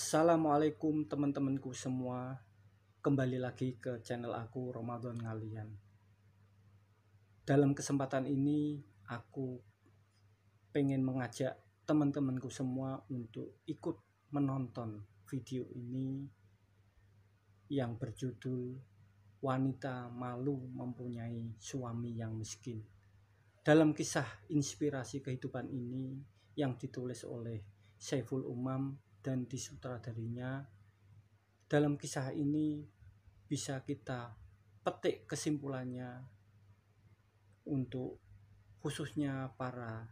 Assalamualaikum teman-temanku semua. Kembali lagi ke channel aku Ramadan Ngalian. Dalam kesempatan ini aku pengen mengajak teman-temanku semua untuk ikut menonton video ini yang berjudul Wanita Malu Mempunyai Suami yang Miskin. Dalam kisah inspirasi kehidupan ini yang ditulis oleh Saiful Umam dan disutradarinya, dalam kisah ini bisa kita petik kesimpulannya untuk khususnya para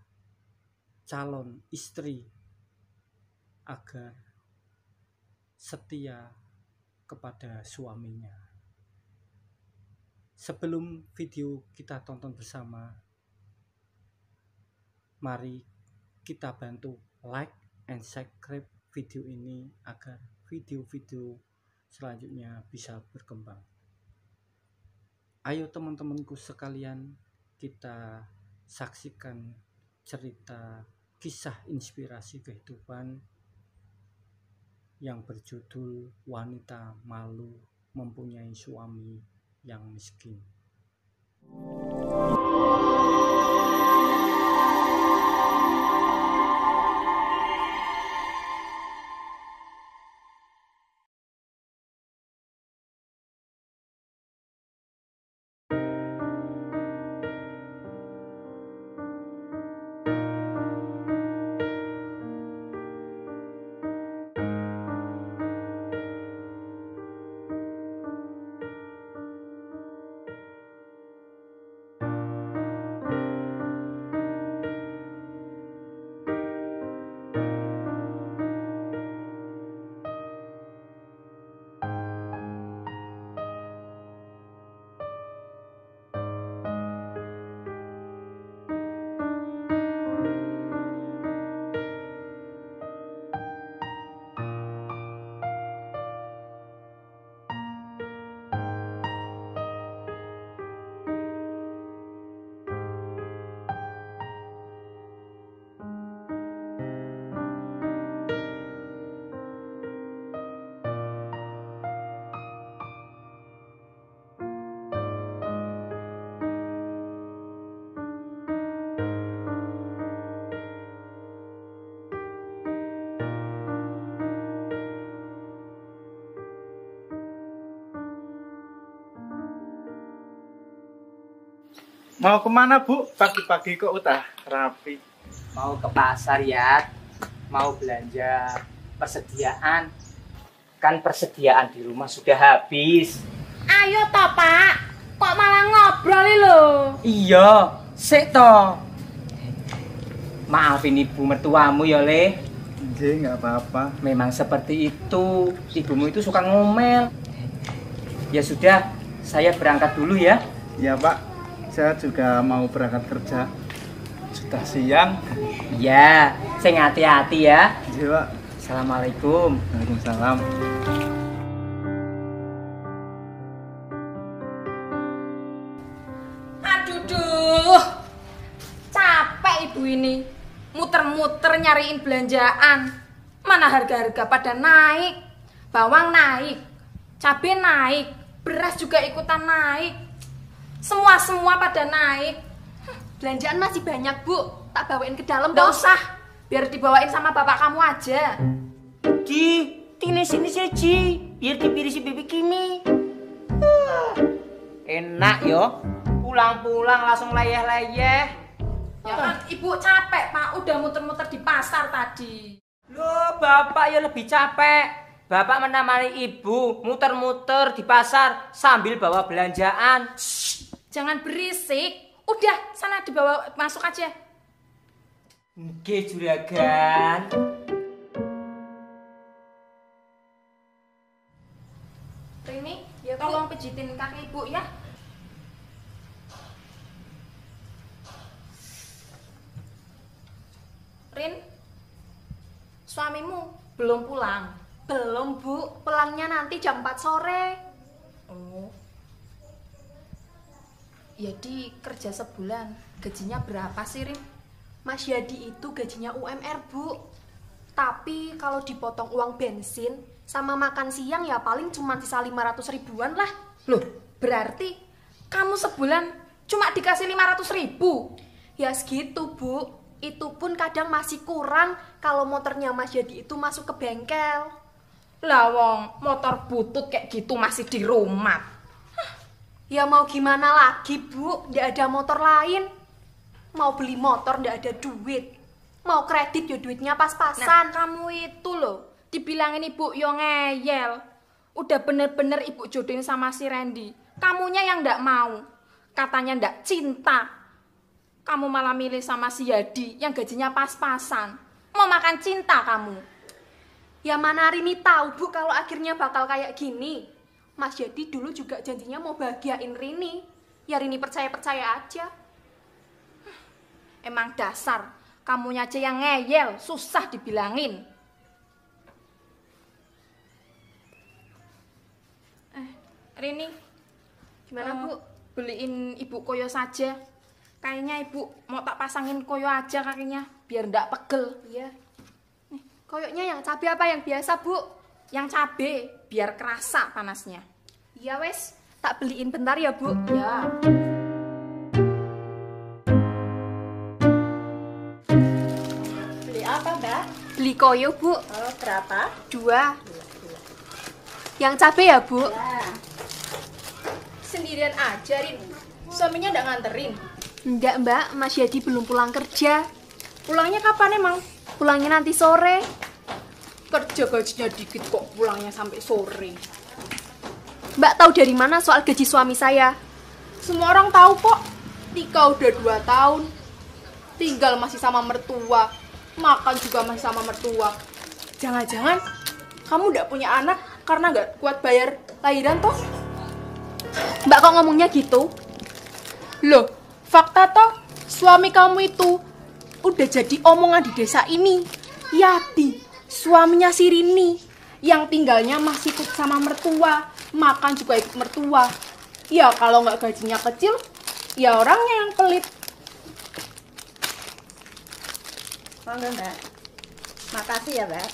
calon istri agar setia kepada suaminya. Sebelum video kita tonton bersama, mari kita bantu like and subscribe video ini agar video-video selanjutnya bisa berkembang. Ayo teman-temanku sekalian, kita saksikan cerita kisah inspirasi kehidupan yang berjudul Wanita Malu Mempunyai Suami yang Miskin. Mau kemana Bu? Pagi-pagi kok udah rapi. Mau ke pasar ya, mau belanja persediaan. Kan persediaan di rumah sudah habis. Ayo toh Pak, kok malah ngobrol lho. Iya, sik toh. Maafin ibu mertuamu ya Le. Nggih, nggak apa-apa. Memang seperti itu, ibumu itu suka ngomel. Ya sudah, saya berangkat dulu ya. Ya Pak, saya juga mau berangkat kerja. Sudah siang. Iya, sing hati-hati ya. Nggih Pak. Assalamualaikum. Waalaikumsalam. Aduh, capek ibu ini. Muter-muter nyariin belanjaan. Mana harga-harga pada naik. Bawang naik, cabai naik, beras juga ikutan naik. Semua pada naik. Belanjaan masih banyak Bu, tak bawain ke dalam Nggak toh. usah, biar dibawain sama bapak kamu aja. Ini sini saja, biar dipirisi bibi Kimi. Enak yo, pulang-pulang langsung leyeh-leyeh. Ya kan ibu capek Pak, udah muter-muter di pasar tadi. Loh, bapak ya lebih capek. Bapak menemani ibu muter-muter di pasar sambil bawa belanjaan. Jangan berisik. Udah, sana dibawa masuk aja. Nggih, juragan. Rini, Ya, Bu. tolong pijitin kaki ibu ya. Rin, suamimu belum pulang. Belum Bu, pulangnya nanti jam 4 sore. Oh. Yadi kerja sebulan, gajinya berapa sih Rin? Mas Yadi itu gajinya UMR Bu. Tapi kalau dipotong uang bensin sama makan siang ya paling cuma sisa 500 ribuan lah. Loh, berarti kamu sebulan cuma dikasih 500.000? Ya segitu, Bu. Itu pun kadang masih kurang kalau motornya Mas Yadi itu masuk ke bengkel. Lah wong motor butut kayak gitu masih di rumah. Ya mau gimana lagi, Bu? Nggak ada motor lain. Mau beli motor nggak ada duit. Mau kredit ya duitnya Nah, pas-pasan. kamu itu loh, dibilangin ibu yo ngeyel. Udah bener-bener ibu jodohin sama si Randy. Kamunya yang ndak mau. Katanya ndak cinta. Kamu malah milih sama si Yadi yang gajinya pas-pasan. Mau makan cinta kamu. Ya mana Rini tahu, Bu, kalau akhirnya bakal kayak gini. Mas Yadi dulu juga janjinya mau bahagiain Rini. Ya Rini percaya-percaya aja. Emang dasar, kamunya aja yang ngeyel, susah dibilangin. Rini, Gimana, Bu? beliin ibu koyo saja. Kayaknya ibu mau tak pasangin koyo aja kakinya, biar ndak pegel. Iya. Nih, koyoknya yang cabai apa yang biasa, Bu? Yang cabe, biar kerasa panasnya. Iya, wes. Tak beliin bentar ya, Bu. Ya. Beli apa, Mbak? Beli koyo, Bu. Oh, berapa? 2. Yang cabai ya, Bu? Ya. Sendirian aja, Rin. Suaminya ndak nganterin. Enggak, Mbak. Mas Yadi belum pulang kerja. Pulangnya kapan emang? Pulangnya nanti sore. Kerja gajinya dikit kok pulangnya sampai sore. Mbak tahu dari mana soal gaji suami saya? Semua orang tahu kok. Tika udah 2 tahun. Tinggal masih sama mertua. Makan juga masih sama mertua. Jangan-jangan kamu nggak punya anak karena nggak kuat bayar lahiran toh? Mbak kok ngomongnya gitu? Loh, fakta toh suami kamu itu udah jadi omongan di desa ini. Yati, suaminya si Rini yang tinggalnya masih ikut sama mertua, makan juga ikut mertua. Ya kalau nggak gajinya kecil, ya orangnya yang pelit. Monggo, Mbak. Makasih ya, Mbak.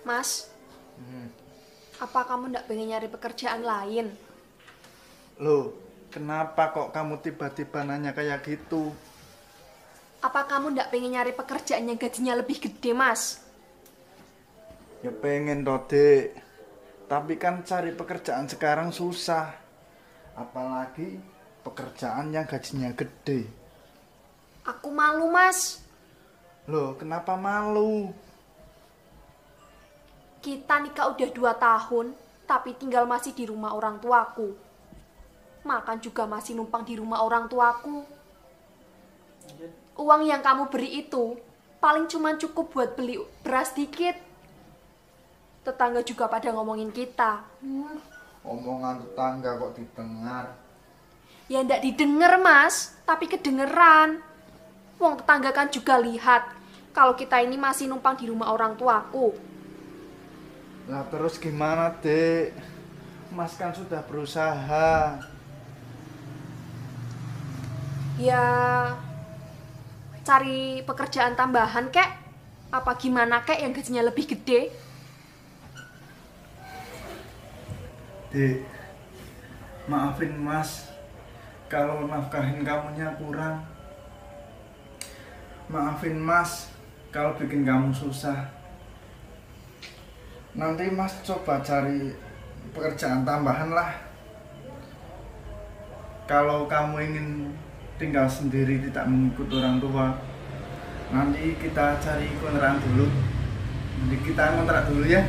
Mas, apa kamu ndak pengen nyari pekerjaan lain? Loh, kenapa kok kamu tiba-tiba nanya kayak gitu? Apa kamu ndak pengen nyari pekerjaan yang gajinya lebih gede, Mas? Ya pengen toh, Dek. Tapi kan cari pekerjaan sekarang susah. Apalagi pekerjaan yang gajinya gede. Aku malu, Mas. Loh, kenapa malu? Kita nikah udah 2 tahun, tapi tinggal masih di rumah orang tuaku. Makan juga masih numpang di rumah orang tuaku. Uang yang kamu beri itu paling cuma cukup buat beli beras dikit. Tetangga juga pada ngomongin kita. Omongan tetangga kok didengar. Ya ndak didengar, Mas, tapi kedengeran. Wong tetangga kan juga lihat kalau kita ini masih numpang di rumah orang tuaku. Lah terus gimana, Dek? Mas kan sudah berusaha. Ya cari pekerjaan tambahan kek. Apa gimana kek yang gajinya lebih gede? Dek, maafin Mas kalau nafkahin kamunya kurang. Maafin Mas kalau bikin kamu susah. Nanti Mas coba cari pekerjaan tambahan lah. Kalau kamu ingin tinggal sendiri tidak mengikut orang tua, nanti kita cari kontrakan dulu. Nanti kita kontrak dulu ya.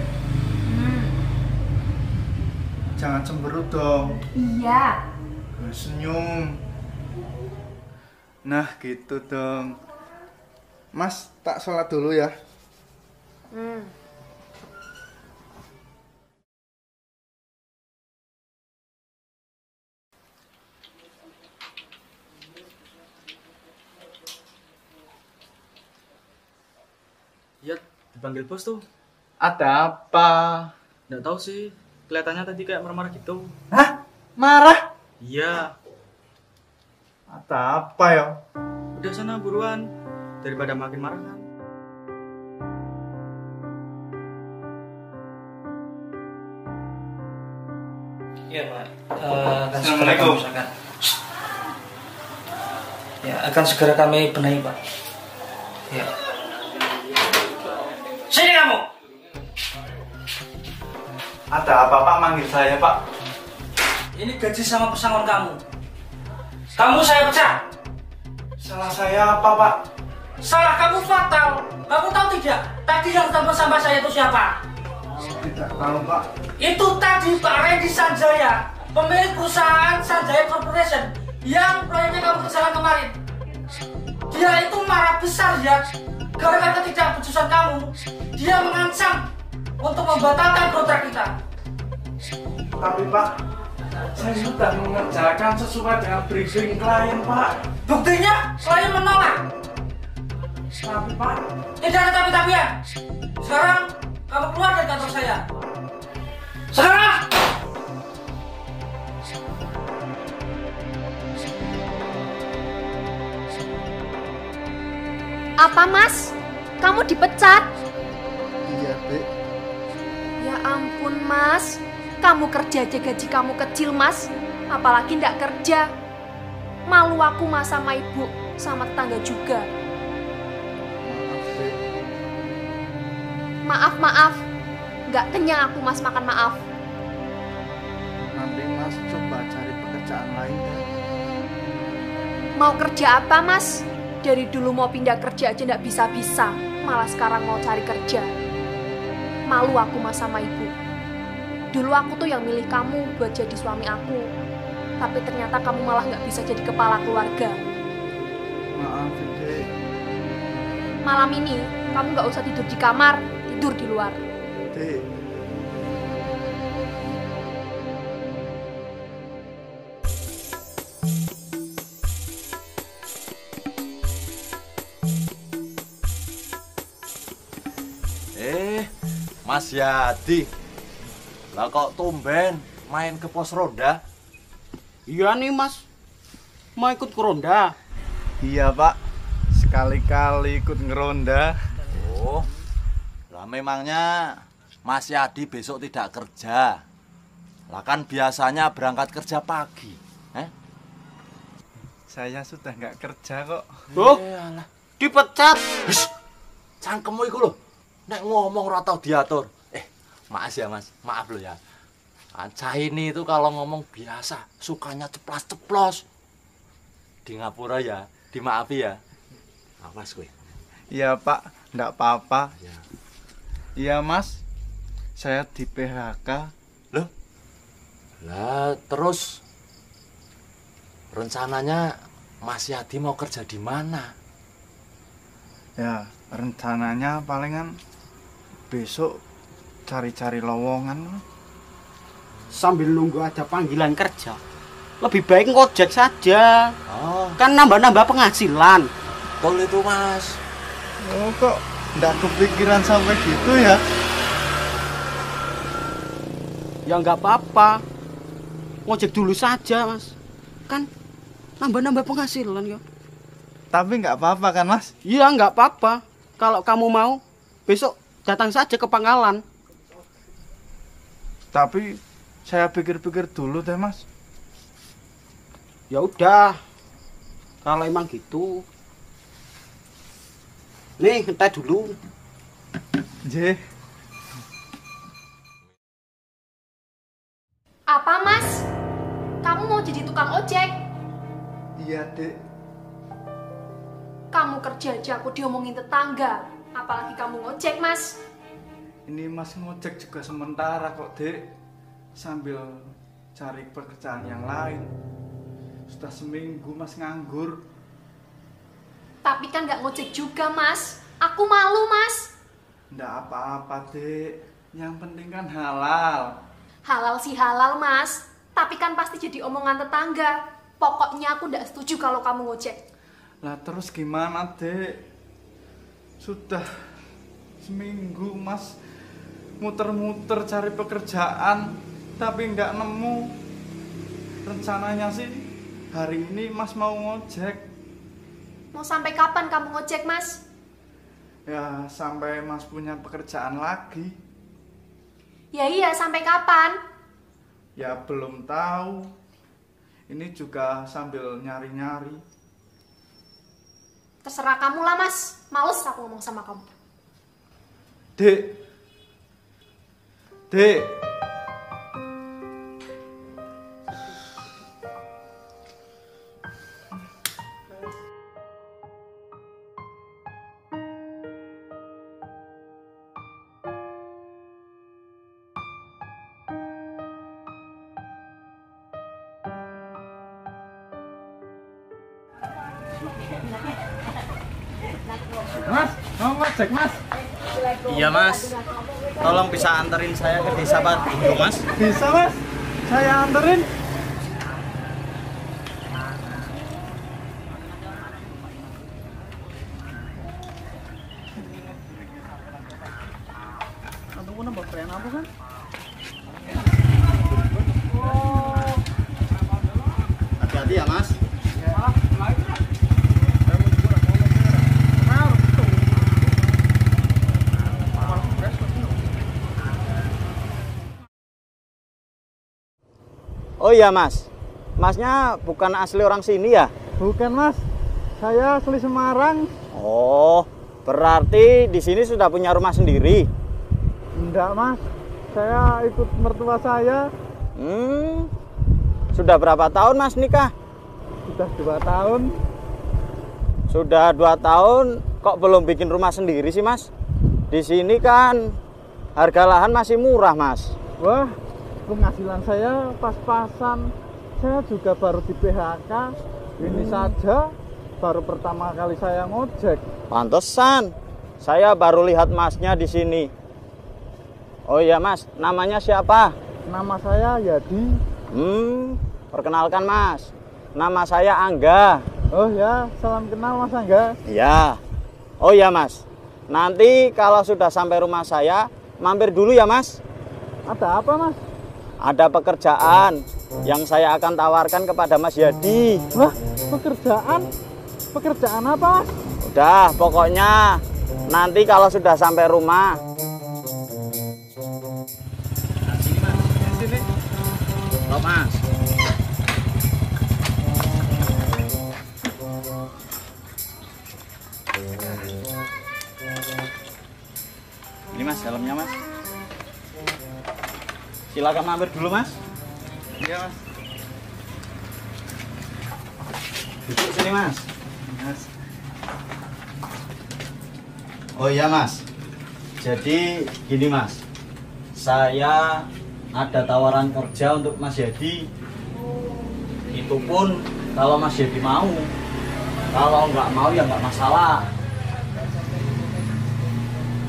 Jangan cemberut dong. Iya. Senyum. Nah gitu dong. Mas tak sholat dulu ya. Dipanggil bos tuh. Ada apa? Nggak tahu sih. Kelihatannya tadi kayak marah-marah gitu. Hah? Marah? Iya. Ada apa ya? Udah sana buruan. Daripada makin marah kan. Iya Pak. Assalamualaikum. Ya akan segera kami benahi Pak. Ya. Sini kamu. Ada apa Pak manggil saya Pak? Ini gaji sama pesangon kamu. Kamu saya pecat. Salah saya apa Pak? Salah kamu fatal. Kamu tahu tidak? Tadi yang telepon sama saya itu siapa? Tidak tahu Pak. Itu tadi Pak Randy Sanjaya, pemilik perusahaan Sanjaya Corporation yang proyeknya kamu kerjakan kemarin. Dia itu marah besar ya, gara-gara ketidakbejusan kamu. Dia mengancam untuk membatalkan kontrak kita. Tapi Pak, saya sudah mengerjakan sesuai dengan briefing klien Pak. Buktinya klien menolak. Tapi Pak, Tidak ada tapi-tapian. Sekarang kamu keluar dari kantor saya. Sekarang! Apa Mas? Kamu dipecat? iya Dek. Ya ampun Mas, kamu kerja aja gaji kamu kecil Mas, apalagi ndak kerja. Malu aku Mas sama ibu, sama tetangga juga. Maaf, nggak kenyang aku Mas makan maaf. Nanti Mas coba cari pekerjaan lain deh. Mau kerja apa Mas? Dari dulu mau pindah kerja aja ndak bisa-bisa, malah sekarang mau cari kerja. Malu aku Mas sama ibu. Dulu aku tuh yang milih kamu buat jadi suami aku, tapi ternyata kamu malah nggak bisa jadi kepala keluarga. Maaf Dek. Malam ini kamu nggak usah tidur di kamar, tidur di luar. Dek. Mas Yadi, lah kok tumben main ke pos ronda? Iya nih Mas, mau ikut ke ronda. Iya Pak, sekali-kali ikut ngeronda. Oh, lah memangnya Mas Yadi besok tidak kerja? Lah kan biasanya berangkat kerja pagi. Saya sudah nggak kerja kok. Oh, dipecat. Cangkemmu iku lho. Nek ngomong ora tau diatur. Maaf ya Mas, maaf lo ya. Cah ini itu kalau ngomong biasa, sukanya ceplas-ceplos. Di ngapura ya, dimaafi ya. Awas kowe. Iya Pak, nggak apa-apa. Ya. Iya Mas, saya di PHK. Loh? Lah terus rencananya Mas Yadi mau kerja di mana? Ya, rencananya palingan besok cari-cari lowongan. Sambil nunggu ada panggilan kerja, lebih baik ngojek saja. Oh, Kan nambah-nambah penghasilan. betul itu Mas. Oh kok nggak kepikiran sampai gitu ya? Ya nggak apa-apa, ngojek dulu saja Mas. Kan nambah-nambah penghasilan ya. Tapi nggak apa-apa kan Mas? Iya nggak apa-apa. Kalau kamu mau, besok datang saja ke pangkalan. Tapi saya pikir-pikir dulu deh Mas. Ya udah, kalau emang gitu. Nih, entah dulu. J. Apa Mas? Kamu mau jadi tukang ojek? Iya Dek. Kamu kerja aja aku diomongin tetangga, apalagi kamu ngojek Mas. Ini Mas ngojek juga sementara kok Dek. Sambil cari pekerjaan yang lain. Sudah seminggu Mas nganggur. Tapi kan nggak ngojek juga Mas. Aku malu Mas. Nggak apa-apa Dek. Yang penting kan halal. Halal sih halal Mas, tapi kan pasti jadi omongan tetangga. Pokoknya aku nggak setuju kalau kamu ngojek. Lah terus gimana Dek? Sudah Seminggu Mas muter-muter cari pekerjaan tapi nggak nemu. Rencananya sih hari ini Mas mau ngojek. Mau sampai kapan kamu ngojek, Mas? Ya sampai Mas punya pekerjaan lagi. Ya iya, sampai kapan? Ya belum tahu. Ini juga sambil nyari-nyari. Terserah kamu lah, Mas. Males aku ngomong sama kamu. Dek. Dek. Mas, mau ngojek Mas? Iya Mas. Tolong bisa anterin saya ke desa Batu, Mas? Bisa Mas, saya anterin. Atau nambah pren apa kan? Hati-hati ya Mas. Oh iya Mas, Masnya bukan asli orang sini ya? Bukan Mas, saya asli Semarang. Oh, berarti di sini sudah punya rumah sendiri? Enggak Mas, saya ikut mertua saya. Sudah berapa tahun Mas nikah? Sudah 2 tahun. Sudah 2 tahun, kok belum bikin rumah sendiri sih Mas? Di sini kan harga lahan masih murah Mas. Wah, penghasilan saya pas-pasan. Saya juga baru di PHK. Ini saja baru pertama kali saya ngojek. Pantesan, saya baru lihat Masnya di sini. Oh iya Mas, namanya siapa? Nama saya Yadi. Perkenalkan Mas, nama saya Angga. Oh ya, salam kenal Mas Angga. Iya. Oh iya Mas, nanti kalau sudah sampai rumah saya, mampir dulu ya Mas. Ada apa Mas? Ada pekerjaan yang saya akan tawarkan kepada Mas Yadi. Wah, pekerjaan? Pekerjaan apa Mas? Udah, pokoknya nanti kalau sudah sampai rumah. Sini. Loh Mas. Ini Mas, helmnya Mas. Silakan mampir dulu Mas. Iya Mas. Duduk sini Mas. Oh iya Mas. Jadi gini Mas. Saya ada tawaran kerja untuk Mas Yadi. Itu pun kalau Mas Yadi mau. Kalau nggak mau ya nggak masalah.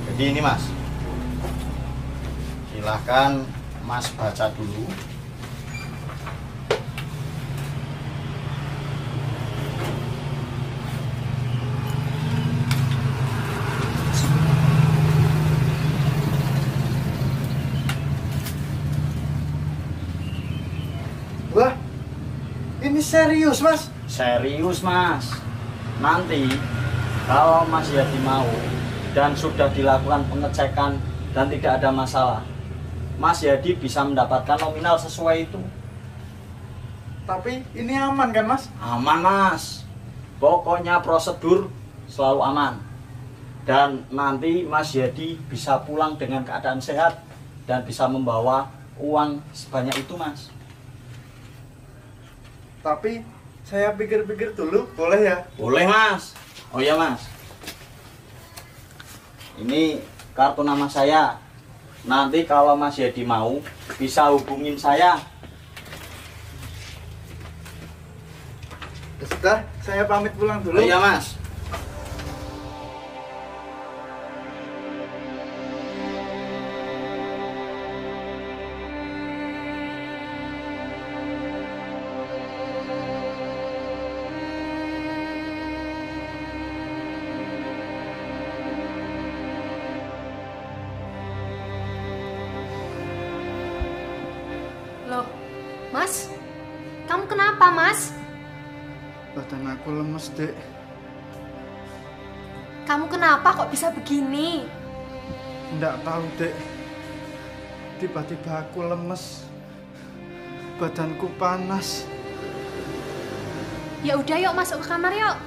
Jadi ini Mas. Silahkan Mas baca dulu. Wah, ini serius Mas? Serius Mas. Nanti kalau Mas Yadi mau dan sudah dilakukan pengecekan dan tidak ada masalah, Mas Yadi bisa mendapatkan nominal sesuai itu. Tapi ini aman kan Mas? Aman Mas. Pokoknya prosedur selalu aman. Dan nanti Mas Yadi bisa pulang dengan keadaan sehat dan bisa membawa uang sebanyak itu Mas. Tapi saya pikir-pikir dulu, boleh ya? Boleh Mas. Oh iya Mas. Ini kartu nama saya. Nanti kalau Mas Yadi mau, bisa hubungin saya. Sudah, saya pamit pulang dulu. Oh iya Mas. Mas, kamu kenapa, Mas? Badan aku lemes, Dek. Kamu kenapa kok bisa begini? Nggak tahu, Dek. Tiba-tiba aku lemes. Badanku panas. Ya udah, yuk masuk ke kamar yuk.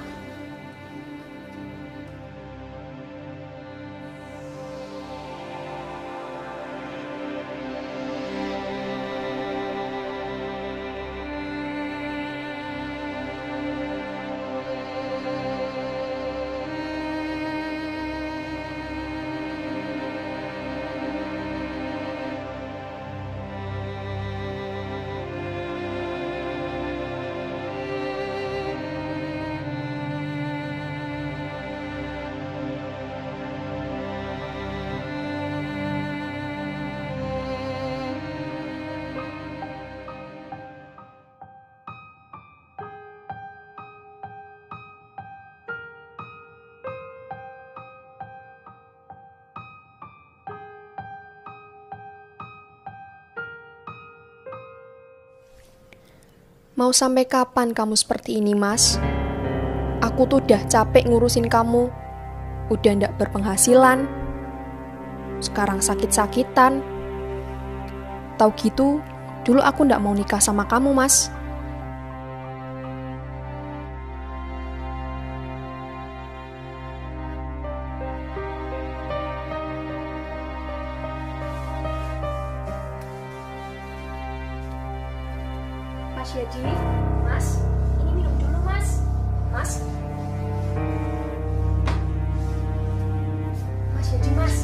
Mau sampai kapan kamu seperti ini, Mas? Aku tuh udah capek ngurusin kamu. Udah ndak berpenghasilan. Sekarang sakit-sakitan. Tahu gitu, dulu aku ndak mau nikah sama kamu, Mas. Mas Yadi, Mas, ini minum dulu, Mas. Mas. Mas Yadi, Mas.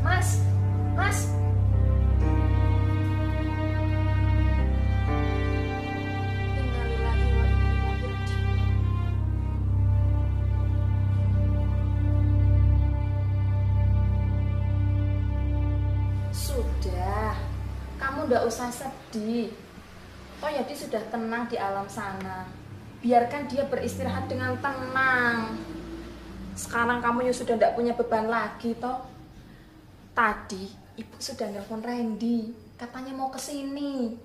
Mas. Mas. Innalillahi wa inna ilaihi raji'un. Sudah, kamu ndak usah sedih. Oh Yadi sudah tenang di alam sana. Biarkan dia beristirahat dengan tenang. Sekarang kamu ya sudah tidak punya beban lagi toh. Tadi ibu sudah nelpon Randy, katanya mau kesini.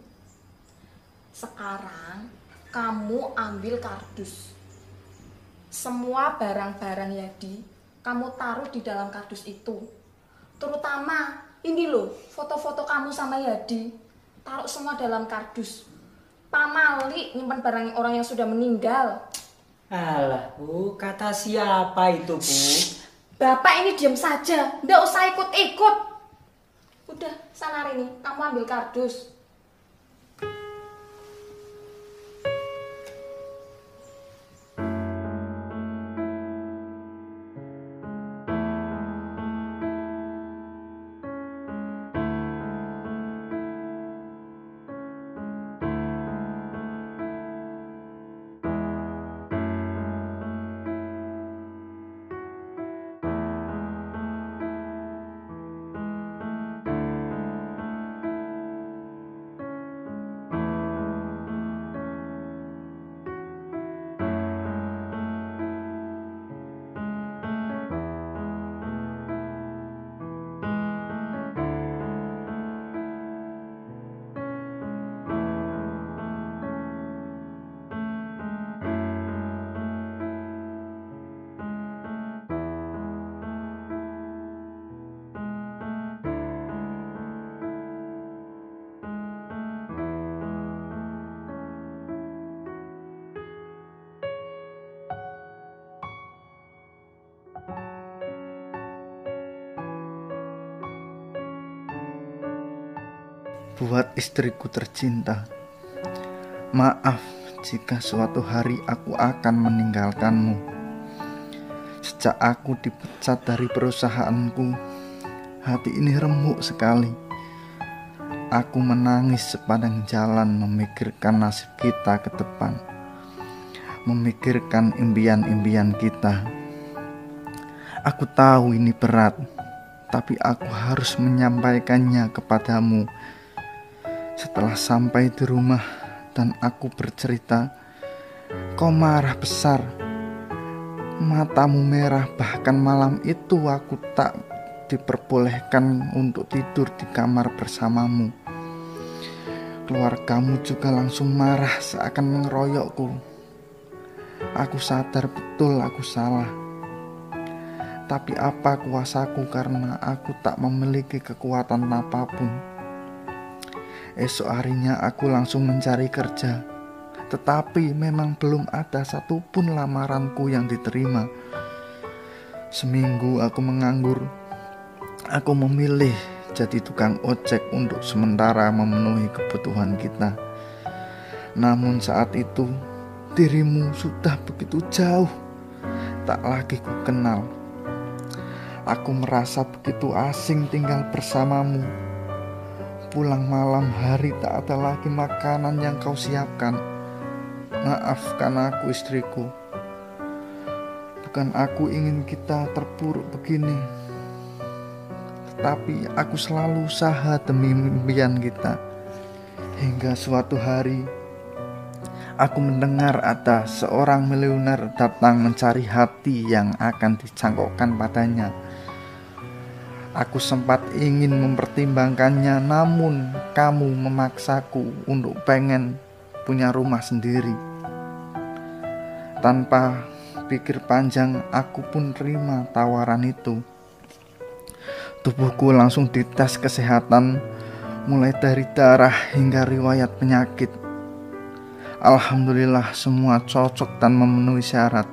Sekarang kamu ambil kardus. Semua barang-barang Yadi kamu taruh di dalam kardus itu. Terutama ini loh, foto-foto kamu sama Yadi. Taruh semua dalam kardus. Pak Malik nyimpan barang orang yang sudah meninggal. Alah, Bu, kata siapa itu, Bu? Bapak ini diam saja, ndak usah ikut-ikut. Udah, sana Rini, kamu ambil kardus. Buat istriku tercinta, maaf jika suatu hari aku akan meninggalkanmu. Sejak aku dipecat dari perusahaanku, hati ini remuk sekali. Aku menangis sepanjang jalan memikirkan nasib kita ke depan, memikirkan impian-impian kita. Aku tahu ini berat, tapi aku harus menyampaikannya kepadamu. Setelah sampai di rumah dan aku bercerita, kau marah besar. Matamu merah, bahkan malam itu aku tak diperbolehkan untuk tidur di kamar bersamamu. Keluargamu juga langsung marah seakan mengeroyokku. Aku sadar betul aku salah. Tapi apa kuasaku karena aku tak memiliki kekuatan apapun. Esok harinya aku langsung mencari kerja. Tetapi memang belum ada satupun lamaranku yang diterima. Seminggu aku menganggur. Aku memilih jadi tukang ojek untuk sementara memenuhi kebutuhan kita. Namun saat itu dirimu sudah begitu jauh, tak lagi ku kenal. Aku merasa begitu asing tinggal bersamamu. Pulang malam hari tak ada lagi makanan yang kau siapkan. Maafkan aku istriku. Bukan aku ingin kita terpuruk begini. Tetapi aku selalu usaha demi impian kita. Hingga suatu hari aku mendengar ada seorang miliuner datang mencari hati yang akan dicangkokkan padanya. Aku sempat ingin mempertimbangkannya, namun kamu memaksaku untuk pengen punya rumah sendiri. Tanpa pikir panjang, aku pun terima tawaran itu. Tubuhku langsung dites kesehatan, mulai dari darah hingga riwayat penyakit. Alhamdulillah semua cocok dan memenuhi syarat.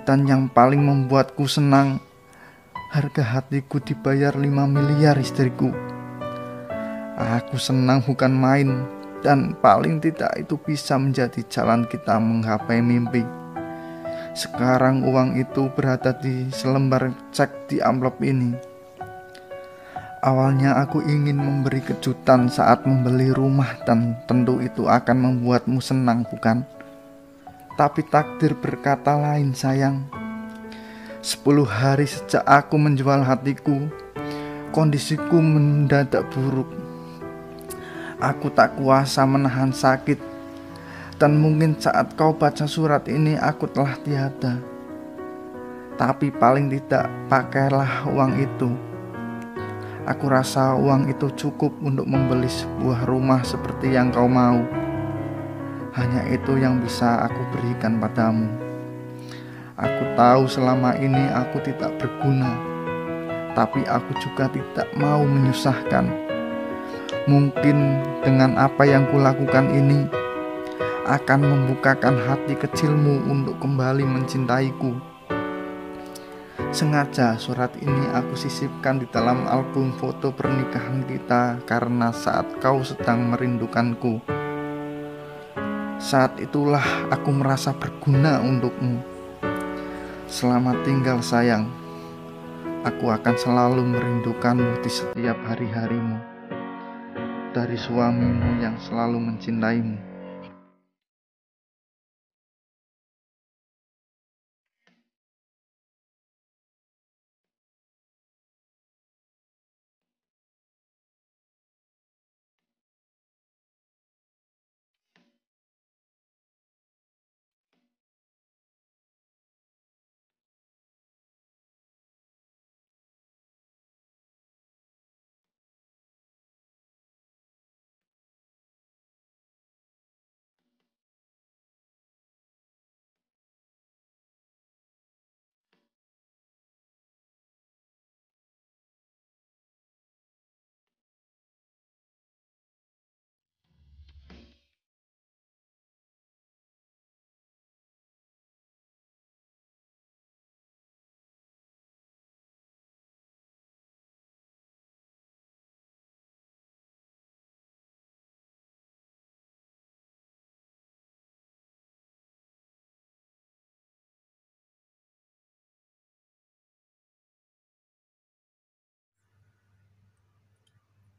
Dan yang paling membuatku senang, harga hatiku dibayar 5 miliar istriku. Aku senang bukan main, dan paling tidak itu bisa menjadi jalan kita menggapai mimpi. Sekarang uang itu berada di selembar cek di amplop ini. Awalnya aku ingin memberi kejutan saat membeli rumah dan tentu itu akan membuatmu senang, bukan? Tapi takdir berkata lain, sayang. 10 hari sejak aku menjual hatiku, kondisiku mendadak buruk. Aku tak kuasa menahan sakit, dan mungkin saat kau baca surat ini aku telah tiada. Tapi paling tidak pakailah uang itu. Aku rasa uang itu cukup untuk membeli sebuah rumah seperti yang kau mau. Hanya itu yang bisa aku berikan padamu. Aku tahu selama ini aku tidak berguna, tapi aku juga tidak mau menyusahkan. Mungkin dengan apa yang kulakukan ini akan membukakan hati kecilmu untuk kembali mencintaiku. Sengaja surat ini aku sisipkan di dalam album foto pernikahan kita karena saat kau sedang merindukanku. Saat itulah aku merasa berguna untukmu. Selamat tinggal sayang. Aku akan selalu merindukanmu di setiap hari-harimu. Dari suamimu yang selalu mencintaimu.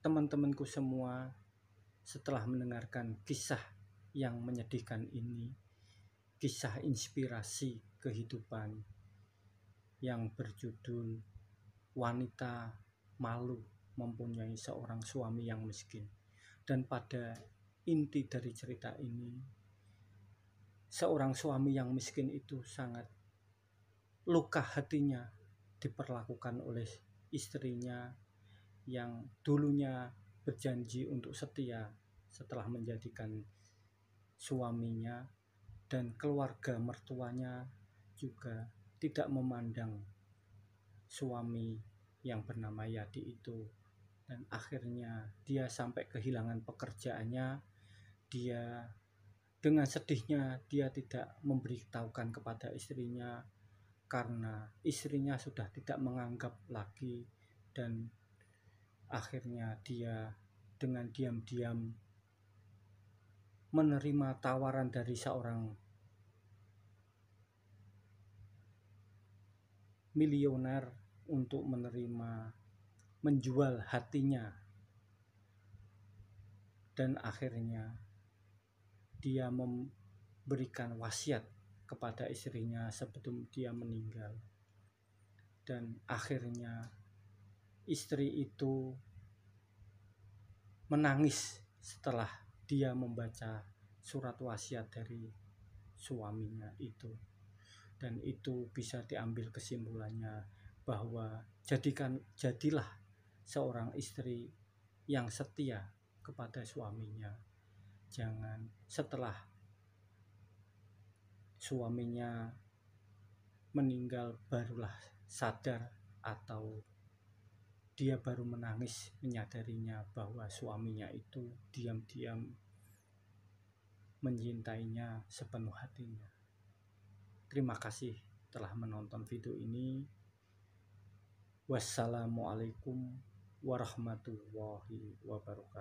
Teman-temanku semua, setelah mendengarkan kisah yang menyedihkan ini, kisah inspirasi kehidupan yang berjudul Wanita Malu Mempunyai Seorang Suami yang Miskin. Dan pada inti dari cerita ini, seorang suami yang miskin itu sangat luka hatinya diperlakukan oleh istrinya yang dulunya berjanji untuk setia, setelah menjadikan suaminya dan keluarga mertuanya juga tidak memandang suami yang bernama Yadi itu, dan akhirnya dia sampai kehilangan pekerjaannya. Dia dengan sedihnya dia tidak memberitahukan kepada istrinya karena istrinya sudah tidak menganggap lagi, dan akhirnya dia dengan diam-diam menerima tawaran dari seorang milioner untuk menjual hatinya, dan akhirnya dia memberikan wasiat kepada istrinya sebelum dia meninggal. Dan akhirnya istri itu menangis setelah dia membaca surat wasiat dari suaminya itu. Dan itu bisa diambil kesimpulannya bahwa jadilah seorang istri yang setia kepada suaminya. Jangan setelah suaminya meninggal barulah sadar, atau dia baru menangis menyadarinya bahwa suaminya itu diam-diam mencintainya sepenuh hatinya. Terima kasih telah menonton video ini. Wassalamualaikum warahmatullahi wabarakatuh.